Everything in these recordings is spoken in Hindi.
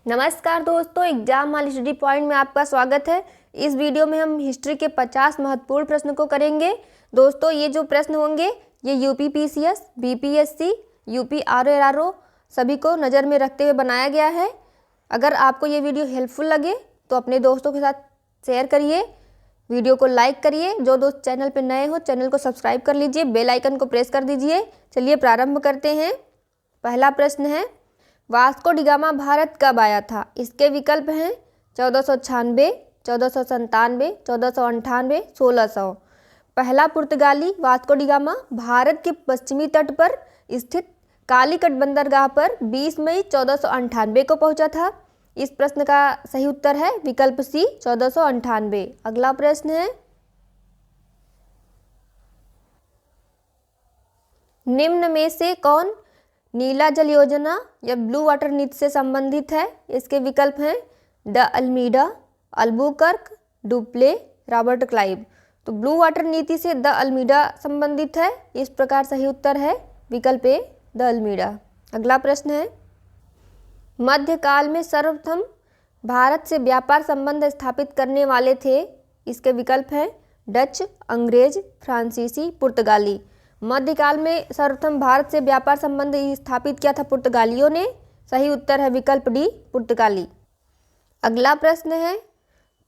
नमस्कार दोस्तों, एग्जाम वाली स्टडी पॉइंट में आपका स्वागत है। इस वीडियो में हम हिस्ट्री के 50 महत्वपूर्ण प्रश्न को करेंगे। दोस्तों, ये जो प्रश्न होंगे ये UP PCS, BPSC, UP RO सभी को नज़र में रखते हुए बनाया गया है। अगर आपको ये वीडियो हेल्पफुल लगे तो अपने दोस्तों के साथ शेयर करिए, वीडियो को लाइक करिए। जो दोस्त चैनल पर नए हो चैनल को सब्सक्राइब कर लीजिए, बेल आइकन को प्रेस कर दीजिए। चलिए प्रारंभ करते हैं। पहला प्रश्न है, वास्को डी गामा भारत कब आया था? इसके विकल्प हैं 1496, 1497, 1498, 1600। पहला पुर्तगाली वास्को डी गामा भारत के पश्चिमी तट पर स्थित कालीकट बंदरगाह पर 20 मई 1498 को पहुंचा था। इस प्रश्न का सही उत्तर है विकल्प सी 1498। अगला प्रश्न है, निम्न में से कौन नीला जल योजना या ब्लू वाटर नीति से संबंधित है? इसके विकल्प हैं de Almeida, Albuquerque, Dupleix, Robert Clive. तो ब्लू वाटर नीति से द अल्मीडा संबंधित है। इस प्रकार सही उत्तर है विकल्प ए द अल्मीडा। अगला प्रश्न है, मध्यकाल में सर्वप्रथम भारत से व्यापार संबंध स्थापित करने वाले थे? इसके विकल्प हैं डच, अंग्रेज, फ्रांसीसी, पुर्तगाली। मध्यकाल में सर्वप्रथम भारत से व्यापार संबंध स्थापित किया था पुर्तगालियों ने। सही उत्तर है विकल्प डी पुर्तगाली। अगला प्रश्न है,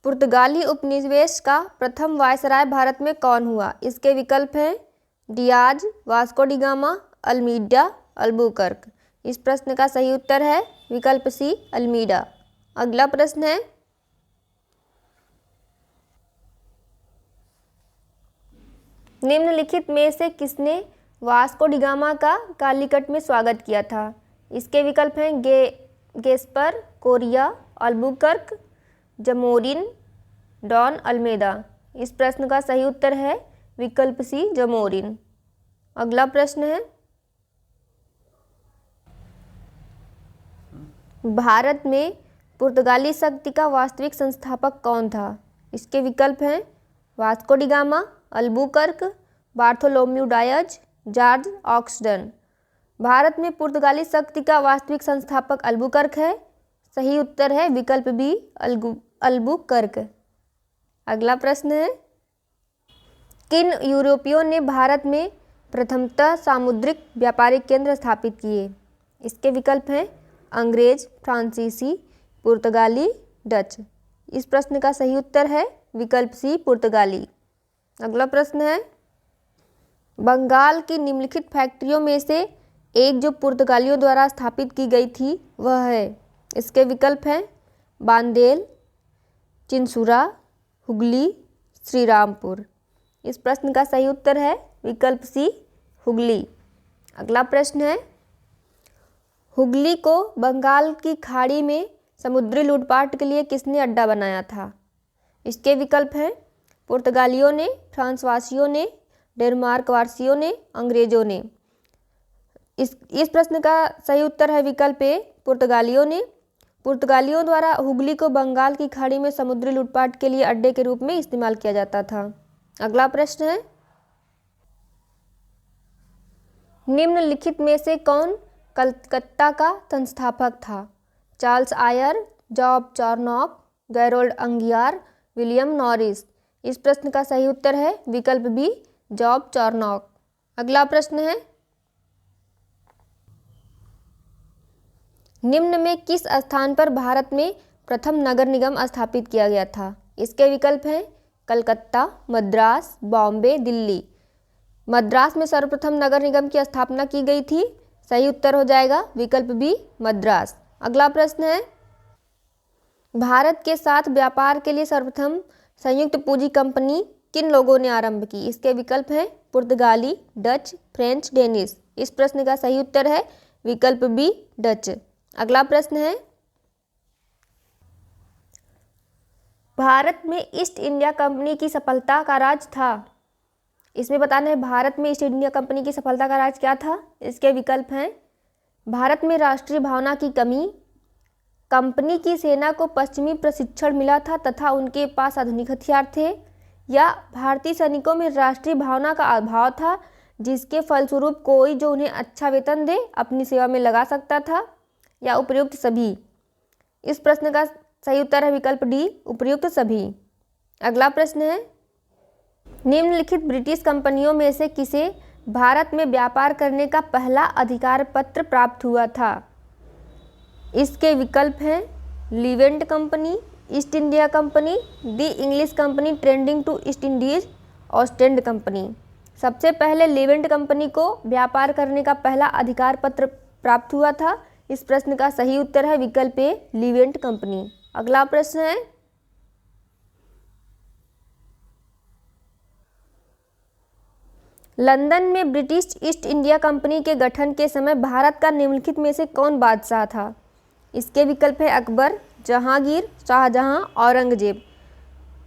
पुर्तगाली उपनिवेश का प्रथम वायसराय भारत में कौन हुआ? इसके विकल्प हैं Diaz, Vasco da gamma, Almeida, Albuquerque. इस प्रश्न का सही उत्तर है विकल्प सी अल्मीडा। अगला प्रश्न है, निम्नलिखित में से किसने वास्को डी गामा का कालीकट में स्वागत किया था? इसके विकल्प हैं गेस्पर, कोरिया, अल्बुकर्क, जमोरिन, डॉन अल्मेदा। इस प्रश्न का सही उत्तर है विकल्प सी जमोरिन। अगला प्रश्न है, भारत में पुर्तगाली शक्ति का वास्तविक संस्थापक कौन था? इसके विकल्प हैं Vasco da Gama, Albuquerque, Bartholomew Dias, George Oxenden. Bharat में पुर्तगाली शक्ति का वास्तविक संस्थापक अल्बुकर्क है। सही उत्तर है विकल्प बी अल्बुकर्क। अगला प्रश्न है, किन यूरोपियों ने भारत में प्रथमतः सामुद्रिक व्यापारिक केंद्र स्थापित किए? इसके विकल्प हैं अंग्रेज, फ्रांसीसी, पुर्तगाली, डच। इस प्रश्न का सही उत्तर है विकल्प सी पुर्तगाली। अगला प्रश्न है, बंगाल की निम्नलिखित फैक्ट्रियों में से एक जो पुर्तगालियों द्वारा स्थापित की गई थी वह है? इसके विकल्प हैं बांदेल, चिंसुरा, हुगली, श्रीरामपुर। इस प्रश्न का सही उत्तर है विकल्प सी हुगली। अगला प्रश्न है, हुगली को बंगाल की खाड़ी में समुद्री लूटपाट के लिए किसने अड्डा बनाया था? इसके विकल्प हैं पुर्तगालियों ने, फ्रांसवासियों ने, डेनमार्क वासियों ने, अंग्रेजों ने। इस प्रश्न का सही उत्तर है विकल्प ए पुर्तगालियों ने। पुर्तगालियों द्वारा हुगली को बंगाल की खाड़ी में समुद्री लूटपाट के लिए अड्डे के रूप में इस्तेमाल किया जाता था। अगला प्रश्न है, निम्नलिखित में से कौन कलकत्ता का संस्थापक था? Charles Eyre, Job Charnock, Gerald Aungier, William Norris. इस प्रश्न का सही उत्तर है विकल्प बी जॉब चार्नॉक। अगला प्रश्न है, निम्न में किस स्थान पर भारत में प्रथम नगर निगम स्थापित किया गया था? इसके विकल्प हैं कलकत्ता, मद्रास, बॉम्बे, दिल्ली। मद्रास में सर्वप्रथम नगर निगम की स्थापना की गई थी। सही उत्तर हो जाएगा विकल्प बी मद्रास। अगला प्रश्न है, भारत के साथ व्यापार के लिए सर्वप्रथम संयुक्त पूंजी कंपनी किन लोगों ने आरंभ की? इसके विकल्प हैं पुर्तगाली, डच, फ्रेंच, डेनिश। इस प्रश्न का सही उत्तर है विकल्प बी डच। अगला प्रश्न है, भारत में ईस्ट इंडिया कंपनी की सफलता का राज था? इसमें बताना है भारत में ईस्ट इंडिया कंपनी की सफलता का राज क्या था? इसके विकल्प हैं भारत में राष्ट्रीय भावना की कमी, कंपनी की सेना को पश्चिमी प्रशिक्षण मिला था तथा उनके पास आधुनिक हथियार थे, या भारतीय सैनिकों में राष्ट्रीय भावना का अभाव था जिसके फलस्वरूप कोई जो उन्हें अच्छा वेतन दे अपनी सेवा में लगा सकता था, या उपयुक्त सभी। इस प्रश्न का सही उत्तर है विकल्प डी, उपर्युक्त सभी। अगला प्रश्न है, निम्नलिखित ब्रिटिश कंपनियों में से किसे भारत में व्यापार करने का पहला अधिकार पत्र प्राप्त हुआ था? इसके विकल्प हैं Levant company, East India company, the English company trading to East Indies, Ostend company. सबसे पहले लीवेंट कंपनी को व्यापार करने का पहला अधिकार पत्र प्राप्त हुआ था। इस प्रश्न का सही उत्तर है विकल्प ए, लीवेंट कंपनी। अगला प्रश्न है, लंदन में ब्रिटिश ईस्ट इंडिया कंपनी के गठन के समय भारत का निम्नलिखित में से कौन बादशाह था? इसके विकल्प है अकबर, जहांगीर, शाहजहां, औरंगजेब।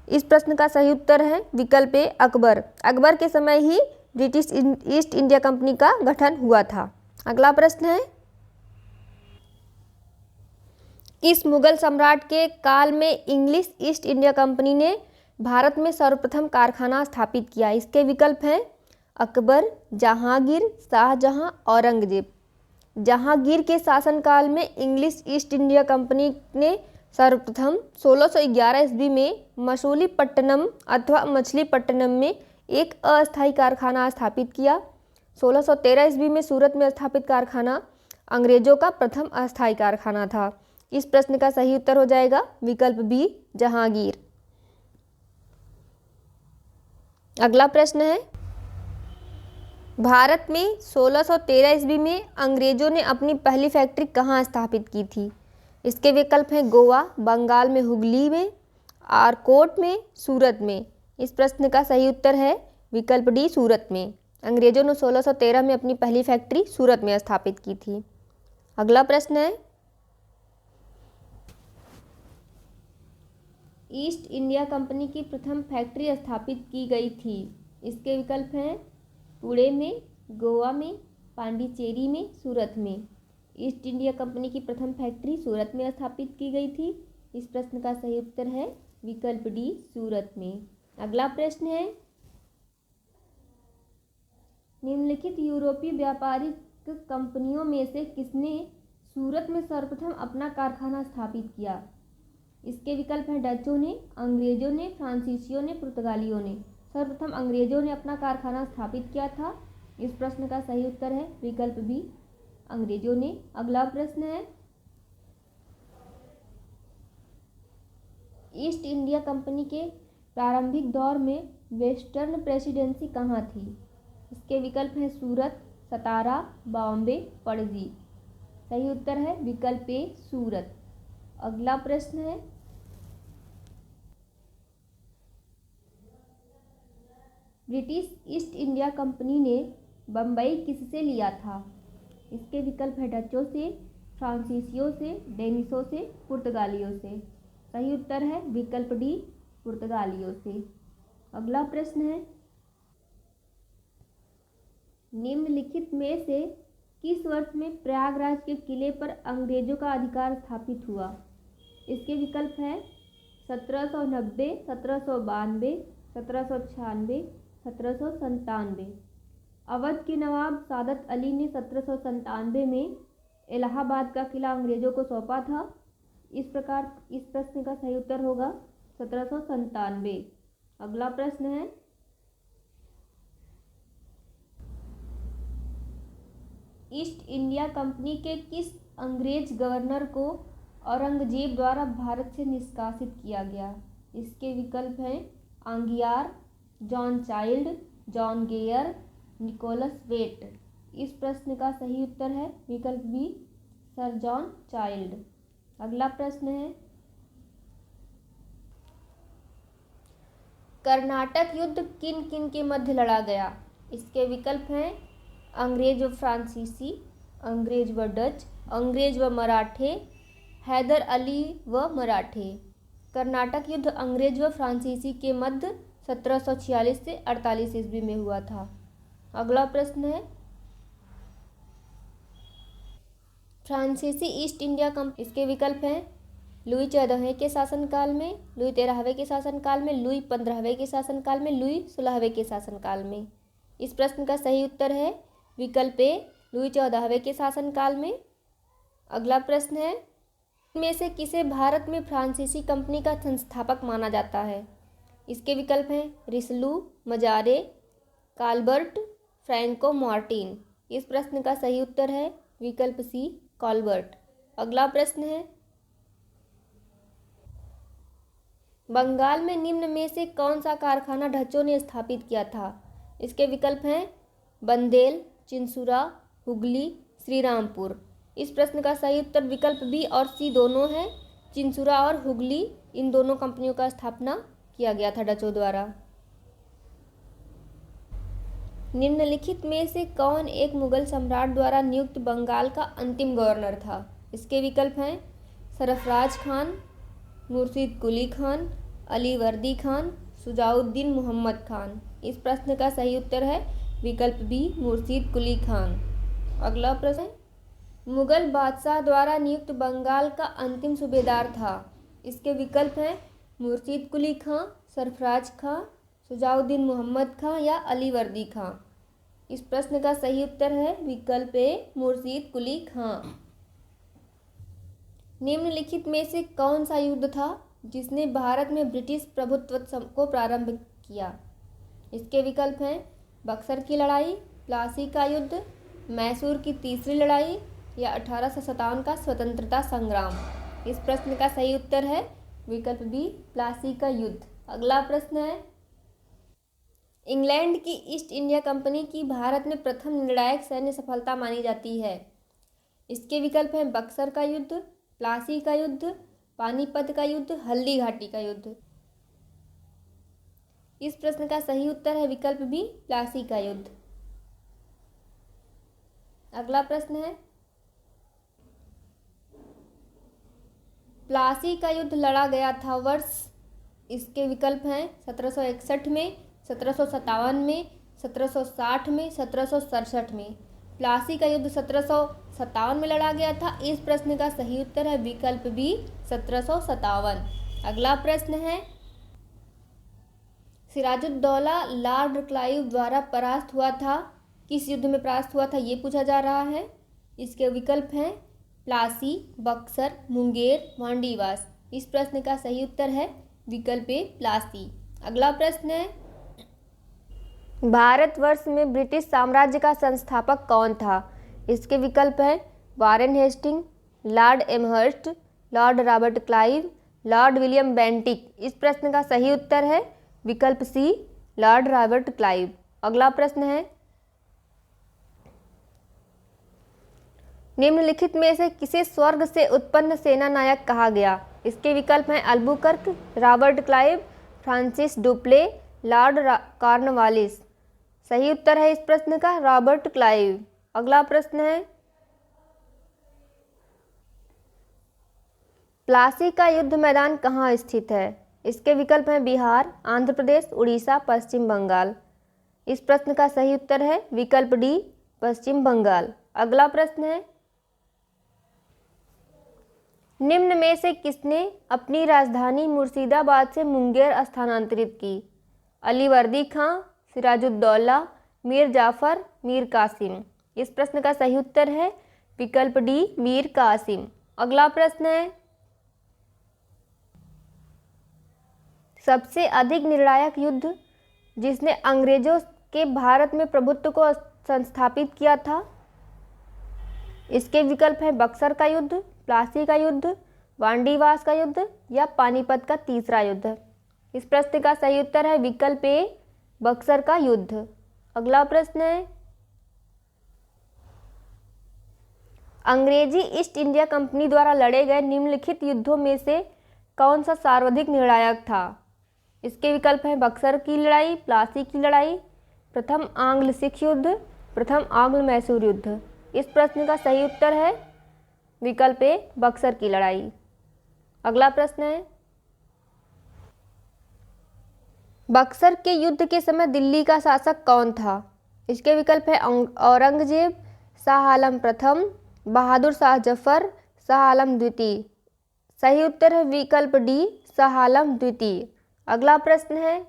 इस प्रश्न का सही उत्तर है विकल्प ए, अकबर। अकबर के समय ही ब्रिटिश ईस्ट इंडिया कंपनी का गठन हुआ था। अगला प्रश्न है, किस मुगल सम्राट के काल में इंग्लिश ईस्ट इंडिया कंपनी ने भारत में सर्वप्रथम कारखाना स्थापित किया? इसके विकल्प हैं अकबर, जहांगीर, शाहजहां, औरंगजेब। जहांगीर के शासनकाल में इंग्लिश ईस्ट इंडिया कंपनी ने सर्वप्रथम 1611 ईस्वी में मछलीपट्टनम अथवा मछलीपट्टनम में एक अस्थायी कारखाना स्थापित किया। 1613 ईस्वी में सूरत में स्थापित कारखाना अंग्रेजों का प्रथम अस्थायी कारखाना था। इस प्रश्न का सही उत्तर हो जाएगा विकल्प बी, जहांगीर। अगला प्रश्न है, भारत में 1613 ईस्वी में अंग्रेजों ने अपनी पहली फैक्ट्री कहाँ स्थापित की थी? इसके विकल्प हैं गोवा, बंगाल में हुगली में, आरकोट में, सूरत में। इस प्रश्न का सही उत्तर है विकल्प डी, सूरत में। अंग्रेजों ने 1613 में अपनी पहली फैक्ट्री सूरत में स्थापित की थी। अगला प्रश्न है, ईस्ट इंडिया कंपनी की प्रथम फैक्ट्री स्थापित की गई थी। इसके विकल्प हैं पुणे में, गोवा में, पांडिचेरी में, सूरत में। ईस्ट इंडिया कंपनी की प्रथम फैक्ट्री सूरत में स्थापित की गई थी। इस प्रश्न का सही उत्तर है विकल्प डी, सूरत में। अगला प्रश्न है, निम्नलिखित यूरोपीय व्यापारिक कंपनियों में से किसने सूरत में सर्वप्रथम अपना कारखाना स्थापित किया? इसके विकल्प हैं डचों ने, अंग्रेजों ने, फ्रांसीसियों ने, पुर्तगालियों ने। सर्वप्रथम अंग्रेजों ने अपना कारखाना स्थापित किया था। इस प्रश्न का सही उत्तर है विकल्प बी, अंग्रेजों ने। अगला प्रश्न है, ईस्ट इंडिया कंपनी के प्रारंभिक दौर में वेस्टर्न प्रेसिडेंसी कहाँ थी? इसके विकल्प हैं सूरत, सतारा, बॉम्बे, पणजी। सही उत्तर है विकल्प ए, सूरत। अगला प्रश्न है, ब्रिटिश ईस्ट इंडिया कंपनी ने बम्बई किससे लिया था? इसके विकल्प है डचों से, फ्रांसीसियों से, डेनिशों से, पुर्तगालियों से। सही उत्तर है विकल्प डी, पुर्तगालियों से। अगला प्रश्न है, निम्नलिखित में से किस वर्ष में प्रयागराज के किले पर अंग्रेजों का अधिकार स्थापित हुआ? इसके विकल्प हैं 1790, 1792, 1796, 1797। अवध के नवाब सादत अली ने 1797 में इलाहाबाद का किला अंग्रेजों को सौंपा था। इस प्रकार इस प्रश्न का सही उत्तर होगा 1797। अगला प्रश्न है, ईस्ट इंडिया कंपनी के किस अंग्रेज गवर्नर को औरंगजेब द्वारा भारत से निष्कासित किया गया? इसके विकल्प हैं Aungier, John Child, John Gayer, Nicholas Waite. इस प्रश्न का सही उत्तर है विकल्प बी, सर जॉन चाइल्ड। अगला प्रश्न है, कर्नाटक युद्ध किन किन के मध्य लड़ा गया? इसके विकल्प हैं अंग्रेज व फ्रांसीसी, अंग्रेज व डच, अंग्रेज व मराठे, हैदर अली व मराठे। कर्नाटक युद्ध अंग्रेज व फ्रांसीसी के मध्य 1746 से 48 ईस्वी में हुआ था। अगला प्रश्न है, फ्रांसीसी ईस्ट इंडिया कंपनी। इसके विकल्प हैं लुई 14वें के शासनकाल में, लुई 13वें के शासनकाल में, लुई 15वें के शासनकाल में, लुई 16वें के शासनकाल में। इस प्रश्न का सही उत्तर है विकल्प ए, लुई 14वें के शासनकाल में। अगला प्रश्न है, में से किसे भारत में फ्रांसीसी कंपनी का संस्थापक माना जाता है? इसके विकल्प हैं रिसलू, मजारे, काल्बर्ट, फ्रैंको मार्टिन। इस प्रश्न का सही उत्तर है विकल्प सी, काल्बर्ट। अगला प्रश्न है, बंगाल में निम्न में से कौन सा कारखाना डचों ने स्थापित किया था? इसके विकल्प हैं बंदेल, चिंसुरा, हुगली, श्रीरामपुर। इस प्रश्न का सही उत्तर विकल्प बी और सी दोनों है। चिंसुरा और हुगली, इन दोनों कंपनियों का स्थापना किया गया था डचों द्वारा। निम्नलिखित में से कौन एक मुगल सम्राट द्वारा नियुक्त बंगाल का अंतिम गवर्नर था? इसके विकल्प हैं सरफराज खान, मुर्शीद कुली खान, अली वर्दी खान, सुजाउद्दीन मोहम्मद खान। इस प्रश्न का सही उत्तर है विकल्प बी, मुर्शीद कुली खान। अगला प्रश्न है, मुगल बादशाह द्वारा नियुक्त बंगाल का अंतिम सूबेदार था? इसके विकल्प हैं मुर्शीद कुली खां, सरफराज खां, सुजाउद्दीन मोहम्मद खां या अली वर्दी खां। इस प्रश्न का सही उत्तर है विकल्प ए, मुर्शीद कुली खां। निम्नलिखित में से कौन सा युद्ध था जिसने भारत में ब्रिटिश प्रभुत्व को प्रारंभ किया? इसके विकल्प हैं बक्सर की लड़ाई, प्लासी का युद्ध, मैसूर की तीसरी लड़ाई या 1857 का स्वतंत्रता संग्राम। इस प्रश्न का सही उत्तर है विकल्प बी, प्लासी का युद्ध। अगला प्रश्न है, इंग्लैंड की ईस्ट इंडिया कंपनी की भारत में प्रथम निर्णायक सैन्य सफलता मानी जाती है? इसके विकल्प हैं बक्सर का युद्ध, प्लासी का युद्ध, पानीपत का युद्ध, हल्दी घाटी का युद्ध। इस प्रश्न का सही उत्तर है विकल्प बी, प्लासी का युद्ध। अगला प्रश्न है, प्लासी का युद्ध लड़ा गया था वर्ष? इसके विकल्प हैं 1761 में, 1757 में, 1760 में, 1767 में। प्लासी का युद्ध 1757 में लड़ा गया था। इस प्रश्न का सही उत्तर है विकल्प बी, 1757। अगला प्रश्न है, सिराजुद्दौला लॉर्ड क्लाइव द्वारा परास्त हुआ था? किस युद्ध में परास्त हुआ था ये पूछा जा रहा है। इसके विकल्प हैं प्लासी, बक्सर, मुंगेर, वांडीवास। इस प्रश्न का सही उत्तर है विकल्प ए, प्लासी। अगला प्रश्न है, भारतवर्ष में ब्रिटिश साम्राज्य का संस्थापक कौन था? इसके विकल्प हैं Warren Hasting, Lord Amherst, Lord Robert Clive, Lord William Bentinck. इस प्रश्न का सही उत्तर है विकल्प सी, लॉर्ड रॉबर्ट क्लाइव। अगला प्रश्न है, निम्नलिखित में से किसे स्वर्ग से उत्पन्न सेना नायक कहा गया? इसके विकल्प हैं Albuquerque, Robert Clive, Francis Dupleix, Lord Cornwallis. सही उत्तर है इस प्रश्न का रॉबर्ट क्लाइव। अगला प्रश्न है, प्लासी का युद्ध मैदान कहाँ स्थित है? इसके विकल्प हैं बिहार, आंध्र प्रदेश, उड़ीसा, पश्चिम बंगाल। इस प्रश्न का सही उत्तर है विकल्प डी, पश्चिम बंगाल। अगला प्रश्न है, निम्न में से किसने अपनी राजधानी मुर्शिदाबाद से मुंगेर स्थानांतरित की? अली वर्दी खां, सिराजुद्दौला, मीर जाफर, मीर कासिम। इस प्रश्न का सही उत्तर है विकल्प डी, मीर कासिम। अगला प्रश्न है, सबसे अधिक निर्णायक युद्ध जिसने अंग्रेजों के भारत में प्रभुत्व को संस्थापित किया था? इसके विकल्प हैं बक्सर का युद्ध, प्लासी का युद्ध, वांडीवास का युद्ध या पानीपत का तीसरा युद्ध। इस प्रश्न का सही उत्तर है विकल्प ए, बक्सर का युद्ध। अगला प्रश्न है, अंग्रेजी ईस्ट इंडिया कंपनी द्वारा लड़े गए निम्नलिखित युद्धों में से कौन सा सर्वाधिक निर्णायक था? इसके विकल्प हैं बक्सर की लड़ाई, प्लासी की लड़ाई, प्रथम आंग्ल सिख युद्ध, प्रथम आंग्ल मैसूर युद्ध। इस प्रश्न का सही उत्तर है विकल्प ए, बक्सर की लड़ाई। अगला प्रश्न है, बक्सर के युद्ध के समय दिल्ली का शासक कौन था? इसके विकल्प है औरंगजेब, शाह आलम प्रथम, बहादुर शाह जफर, शाह आलम द्वितीय। सही उत्तर है विकल्प डी, शाह आलम द्वितीय। अगला प्रश्न है,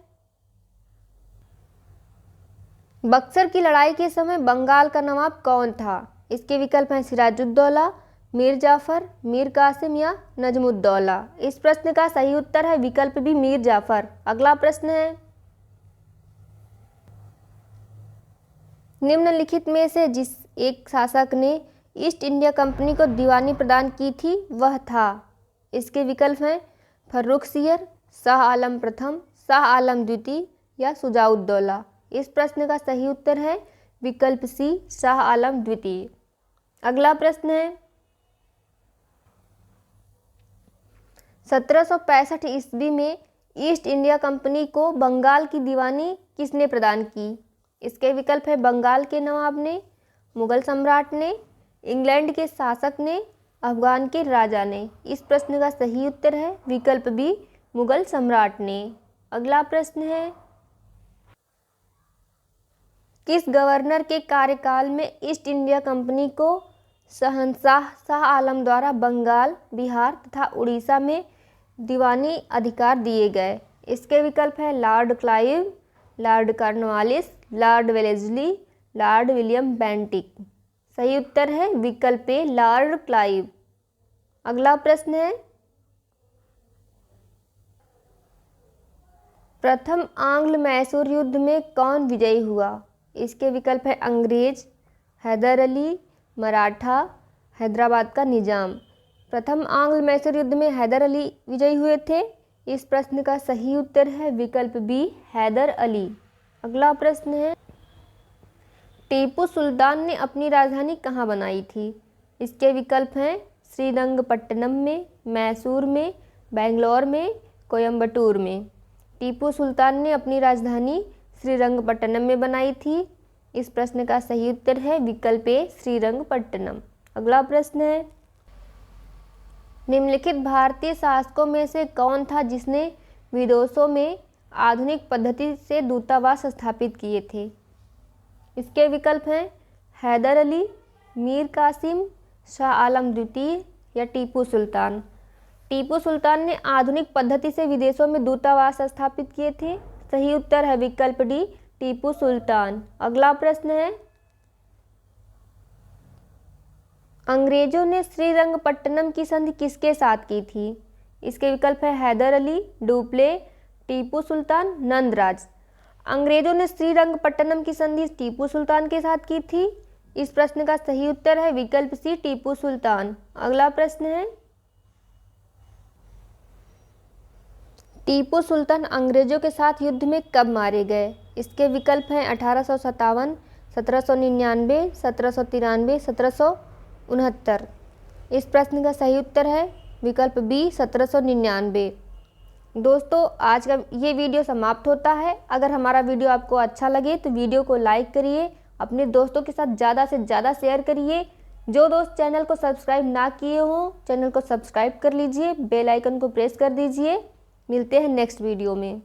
बक्सर की लड़ाई के समय बंगाल का नवाब कौन था? इसके विकल्प हैं सिराजुद्दौला, मीर जाफ़र, मीर कासिम या नजमुद्दौला। इस प्रश्न का सही उत्तर है विकल्प बी मीर जाफ़र। अगला प्रश्न है, निम्नलिखित में से जिस एक शासक ने ईस्ट इंडिया कंपनी को दीवानी प्रदान की थी वह था। इसके विकल्प हैं फर्रुखसियर, शाह आलम प्रथम, शाह आलम द्वितीय या शुजाउद्दौला। इस प्रश्न का सही उत्तर है विकल्प सी शाह आलम द्वितीय। अगला प्रश्न है, 1765 ईस्वी में ईस्ट इंडिया कंपनी को बंगाल की दीवानी किसने प्रदान की। इसके विकल्प है बंगाल के नवाब ने, मुगल सम्राट ने, इंग्लैंड के शासक ने, अफगान के राजा ने। इस प्रश्न का सही उत्तर है विकल्प बी मुगल सम्राट ने। अगला प्रश्न है, किस गवर्नर के कार्यकाल में ईस्ट इंडिया कंपनी को शहंशाह शाह आलम द्वारा बंगाल, बिहार तथा उड़ीसा में दीवानी अधिकार दिए गए। इसके विकल्प है Lord Clive, Lord Cornwallis, Lord Wellesley, Lord William Bentinck. सही उत्तर है विकल्प ए लॉर्ड क्लाइव। अगला प्रश्न है, प्रथम आंग्ल मैसूर युद्ध में कौन विजयी हुआ। इसके विकल्प है अंग्रेज, हैदर अली, मराठा, हैदराबाद का निजाम। प्रथम आंग्ल मैसूर युद्ध में हैदर अली विजयी हुए थे। इस प्रश्न का सही उत्तर है विकल्प बी हैदर अली। अगला प्रश्न है, टीपू सुल्तान ने अपनी राजधानी कहाँ बनाई थी। इसके विकल्प हैं श्रीरंगपट्टनम में, मैसूर में, बेंगलोर में, कोयम्बटूर में। टीपू सुल्तान ने अपनी राजधानी श्रीरंगपट्टनम में बनाई थी। इस प्रश्न का सही उत्तर है विकल्प ए श्रीरंगपट्टनम। अगला प्रश्न है, निम्नलिखित भारतीय शासकों में से कौन था जिसने विदेशों में आधुनिक पद्धति से दूतावास स्थापित किए थे। इसके विकल्प हैं हैदर अली, मीर कासिम, शाह आलम द्वितीय या टीपू सुल्तान। टीपू सुल्तान ने आधुनिक पद्धति से विदेशों में दूतावास स्थापित किए थे। सही उत्तर है विकल्प डी टीपू सुल्तान। अगला प्रश्न है, अंग्रेजों ने श्रीरंगपट्टनम की संधि किसके साथ की थी। इसके विकल्प है हैदर अली, डुप्ले, टीपू सुल्तान, नंदराज। अंग्रेजों ने श्रीरंगपट्टनम की संधि टीपू सुल्तान के साथ की थी। इस प्रश्न का सही उत्तर है विकल्प सी टीपू सुल्तान। अगला प्रश्न है, टीपू सुल्तान अंग्रेजों के साथ युद्ध में कब मारे गए। इसके विकल्प हैं 1857, 1799, 1793, 1769। इस प्रश्न का सही उत्तर है विकल्प बी 1799। दोस्तों, आज का ये वीडियो समाप्त होता है। अगर हमारा वीडियो आपको अच्छा लगे तो वीडियो को लाइक करिए, अपने दोस्तों के साथ ज़्यादा से ज़्यादा शेयर करिए। जो दोस्त चैनल को सब्सक्राइब ना किए हों, चैनल को सब्सक्राइब कर लीजिए, बेल आइकन को प्रेस कर दीजिए। मिलते हैं नेक्स्ट वीडियो में।